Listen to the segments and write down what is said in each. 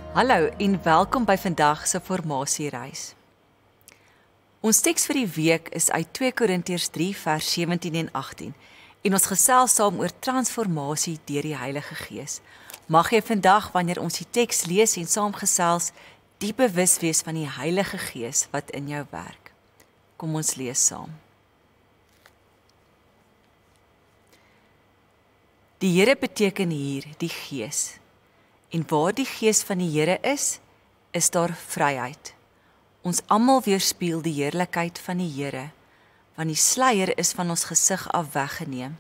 Hallo en welkom by vandag se formasiereis. Ons teks vir die week is uit 2 Korintiërs 3 vers 17 en 18 en ons gesels saam oor transformasie deur die Heilige Gees. Mag jy vandag wanneer ons die teks lees en saamgesels, diep bewus wees van die Heilige Gees wat in jou werk. Kom ons lees saam. Die Here beteken hier die Gees. En waar die Gees van die Here is daar vryheid. Ons almal weerspieël die heerlikheid van die Here, want die sluier is van ons gesig af weggeneem.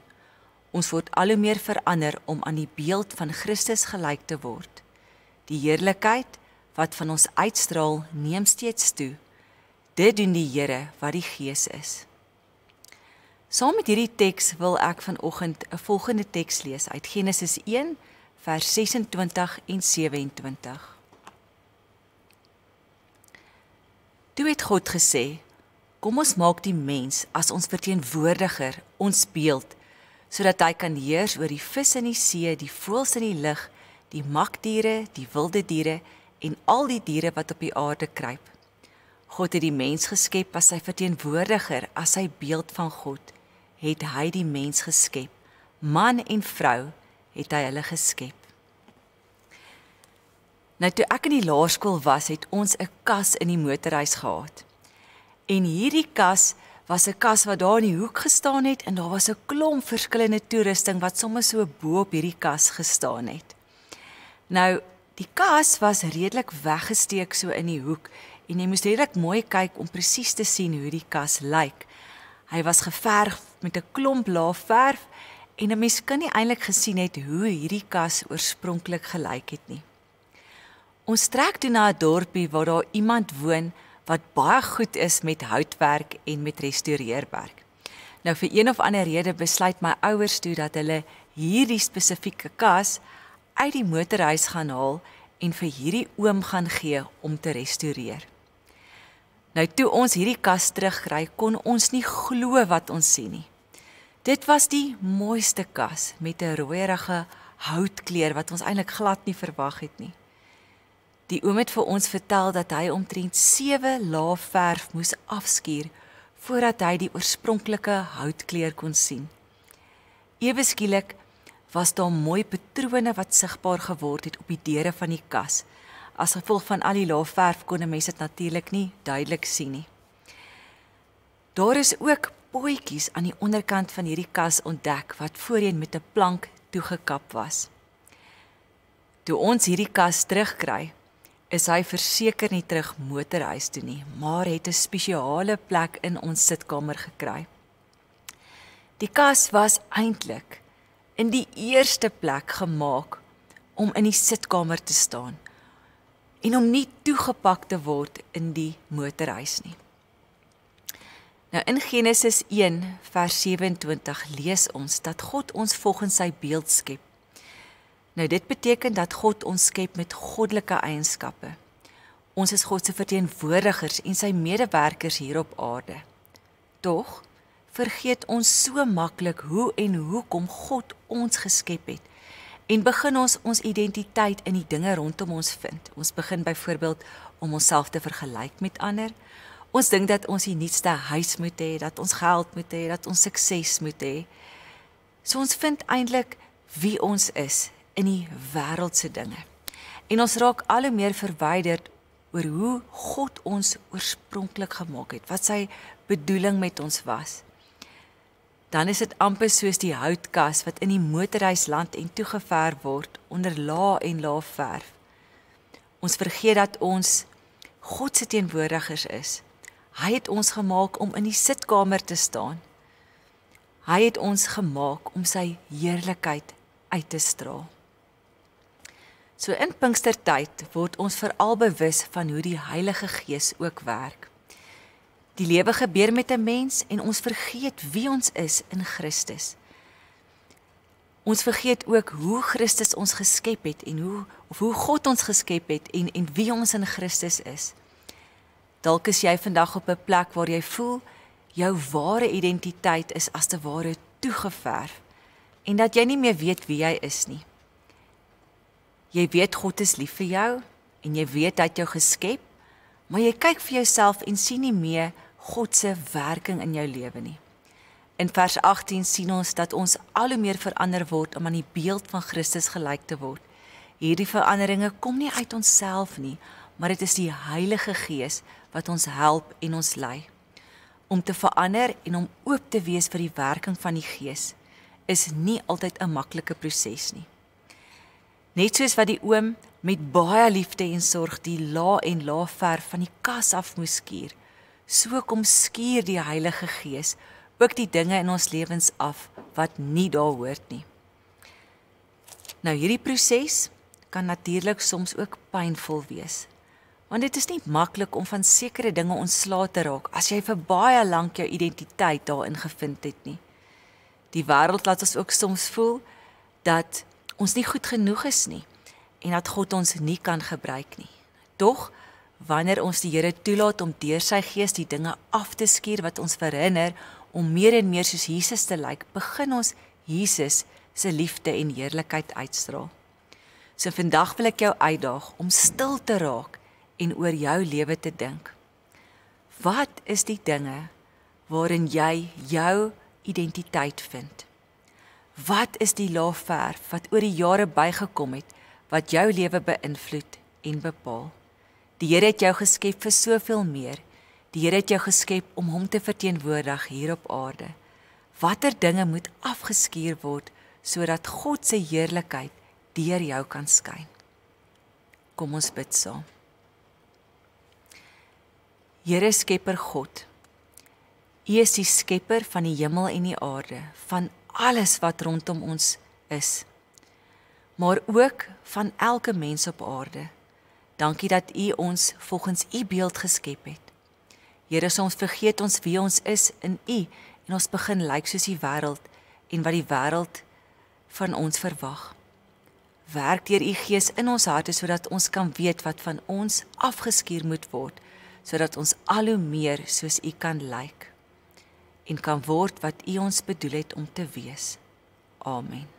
Ons word al hoe meer verander om aan die beeld van Christus gelyk te word. Die heerlikheid wat van ons uitstraal, neem steeds toe. Dit doen die Here wat die Gees is. Saam met hierdie teks wil ek vanoggend 'n volgende teks lees uit Genesis 1 vers 26 en 27. Toe het God gesê, kom ons maak die mens as ons verteenwoordiger, ons beeld, sodat hy kan heers oor die vis in die see, die voëls in die lug, die makdiere, die wilde diere en al die diere wat op die aarde kruip. God het die mens geskep as sy verteenwoordiger, as sy beeld van God, het hy die mens geskep, man en vrou, het hy hulle geskep. Nou toe ek in die laerskool was, het ons 'n kas in die motorhuis gehad. En hierdie kas was 'n kas wat daar in die hoek gestaan het en daar was 'n klomp verskillende toerusting wat sommer so bo op hierdie kas gestaan het. Nou, die kas was redelik weggesteek so in die hoek en jy moes redelik mooi kyk om presies te sien hoe die kas lyk. Hy was geverf met 'n klomp laag verf en 'n mens kan nie eintlik gesien het hoe hierdie kas oorspronklik gelyk het nie. Ons trek toe na 'n dorpie waar daar iemand woon wat baie goed is met houtwerk en met restaureerwerk. Nou vir een of ander rede besluit my ouers toe dat hulle hierdie spesifieke kas uit die motorhuis gaan haal en vir hierdie oom gaan gee om te restaureer. Nou toe ons hierdie kas terugkry, kon ons nie glo wat ons sien nie. Dit was die mooiste kas met 'n rooierige houtkleur wat ons eintlik glad nie verwag het nie. Die oom het vir ons vertel dat hy omtrent 7 lae verf moes afskuur voordat hy die oorspronklike houtkleur kon sien. Ewe skielik was daar mooi patrone wat sigbaar geword het op die deure van die kas. As gevolg van al die lae verf kon 'n mens dit natuurlik nie duidelik sien nie. Daar is ook bootjies aan die onderkant van hierdie kas ontdek wat voorheen met 'n plank toegekap was. Toe ons hierdie kas terugkry, is hy verseker nie terug motorhuis toe nie, maar het 'n spesiale plek in ons sitkamer gekry. Die kas was eintlik in die eerste plek gemaak om in die sitkamer te staan en om nie toegepak te word in die motorhuis nie. Nou in Genesis 1 vers 27 lees ons dat God ons volgens sy beeld skep. Nou dit beteken dat God ons skep met goddelike eienskappe. Ons is God se verteenwoordigers en sy medewerkers hier op aarde. Tog vergeet ons so maklik hoe en hoekom God ons geskep het en begin ons identiteit in die dinge rondom ons vind. Ons begin byvoorbeeld om onsself te vergelyk met ander. Ons dink dat ons die nuutste huis moet hê, dat ons geld moet hê, dat ons sukses moet hê. So ons vind eintlik wie ons is in die wêreldse dinge. En ons raak al hoe meer verwyderd oor hoe God ons oorspronklik gemaak het, wat sy bedoeling met ons was. Dan is dit amper soos die houtkas wat in die motorhuis land en toegeverf word onder laag en laag verf. Ons vergeet dat ons God se teenwoordigers is. Hy het ons gemaak om in die sitkamer te staan. Hy het ons gemaak om sy heerlikheid uit te straal. So in Pinkstertyd word ons veral bewus van hoe die Heilige Gees ook werk. Die lewe gebeur met 'n mens en ons vergeet wie ons is in Christus. Ons vergeet ook hoe Christus ons geskep het en hoe God ons geskep het en wie ons in Christus is. Dalk is jy vandag op 'n plek waar jy voel jou ware identiteit is as te ware toegeverf en dat jy nie meer weet wie jy is nie. Jy weet God is lief vir jou, en jy weet hy het jou geskep, maar jy kyk vir jouself en sien nie meer God se werking in jou lewe nie. In vers 18 sien ons dat ons al hoe meer verander word om aan die beeld van Christus gelyk te word. Hierdie veranderinge kom nie uit onsself nie, maar dit is die Heilige Gees wat ons help en ons lei. Om te verander en om oop te wees vir die werking van die Gees is nie altyd 'n maklike proses nie. Net soos wat die oom met baie liefde en sorg die en la verf van die kas af moes skuur, so kom skuur die Heilige Gees ook die dinge in ons lewens af wat nie daar hoort nie. Nou hierdie proses kan natuurlik soms ook pynvol wees, want dit is nie maklik om van sekere dinge ontslae te raak as jy vir baie lank jou identiteit daarin gevind het nie. Die wêreld laat ons ook soms voel dat ons nie goed genoeg is nie en dat God ons nie kan gebruik nie. Tog, wanneer ons die Here toelaat om deur sy Gees die dinge af te skuur wat ons verhinder om meer en meer soos Jesus te lyk, begin ons Jesus se liefde en heerlikheid uitstraal. So vandag wil ek jou uitdaag om stil te raak en oor jou lewe te dink. Wat is die dinge waarin jy jou identiteit vind? Wat is die laag verf wat oor die jare bygekom het, wat jou lewe beïnvloed en bepaal? Die Here het jou geskep vir soveel meer. Die Here het jou geskep om hom te verteenwoordig hier op aarde. Watter dinge moet afgeskuur word, sodat God se heerlikheid deur jou kan skyn? Kom ons bid saam. Here Skepper God, U is die skepper van die hemel en die aarde, van alles wat rondom ons is, maar ook van elke mens op aarde. Dankie dat U ons volgens U beeld geskep het. Here, soms vergeet ons wie ons is in U en ons begin lyk soos die wêreld en wat die wêreld van ons verwag. Werk deur U Gees in ons harte sodat ons kan weet wat van ons afgeskuur moet word, sodat ons al hoe meer soos U kan lyk en kan word wat U ons bedoel het om te wees. Amen.